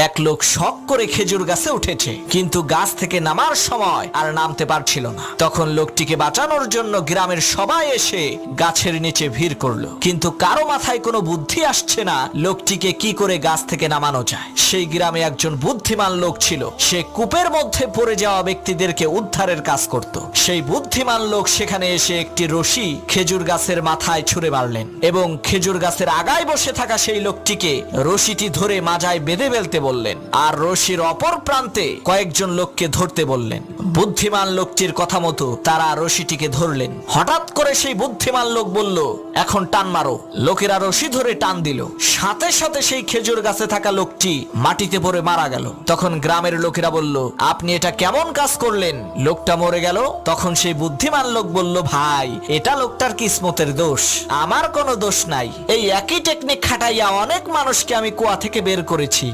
এক লোক শখ করে খেজুর গাছে উঠেছে, কিন্তু গাছ থেকে নামার সময় আর নামতে পারছিল না। তখন লোকটিকে বাঁচানোর জন্য গ্রামের সবাই এসে গাছের নিচে ভিড় করলো, কিন্তু কারো মাথায় কোনো বুদ্ধি আসছে না লোকটিকে কি করে গাছ থেকে নামানো যায়। সেই গ্রামে একজন বুদ্ধিমান লোক ছিল, সে কূপের মধ্যে পড়ে যাওয়া ব্যক্তিদেরকে উদ্ধারের কাজ করত। সেই বুদ্ধিমান লোক সেখানে এসে একটি রশি খেজুর গাছের মাথায় ছুঁড়ে মারলেন এবং খেজুর গাছের আগায় বসে থাকা সেই লোকটিকে রশিটি ধরে মাজায় বেঁধে ফেলতে বললেন, আর রশির অপর প্রান্তে কয়েকজন লোককে ধরতে বললেন। বুদ্ধিমান লোকটির কথা মতো তারা রশিটিকে ধরলেন। হঠাৎ করে সেই বুদ্ধিমান লোক বলল, এখন টান মারো। লোকেরা রশি ধরে টান দিল, সাথে সাথে সেই খেজুর গাছে থাকা লোকটি মাটিতে পড়ে মারা গেল। তখন গ্রামের লোকেরা বলল, আপনি এটা কেমন কাজ করলেন, লোকটা মরে গেল। তখন সেই বুদ্ধিমান লোক বলল, ভাই এটা লোকটার কিসমতের দোষ, আমার কোনো দোষ নাই। এই একই টেকনিক খাটাইয়া অনেক মানুষকে আমি কুয়া থেকে বের করেছি।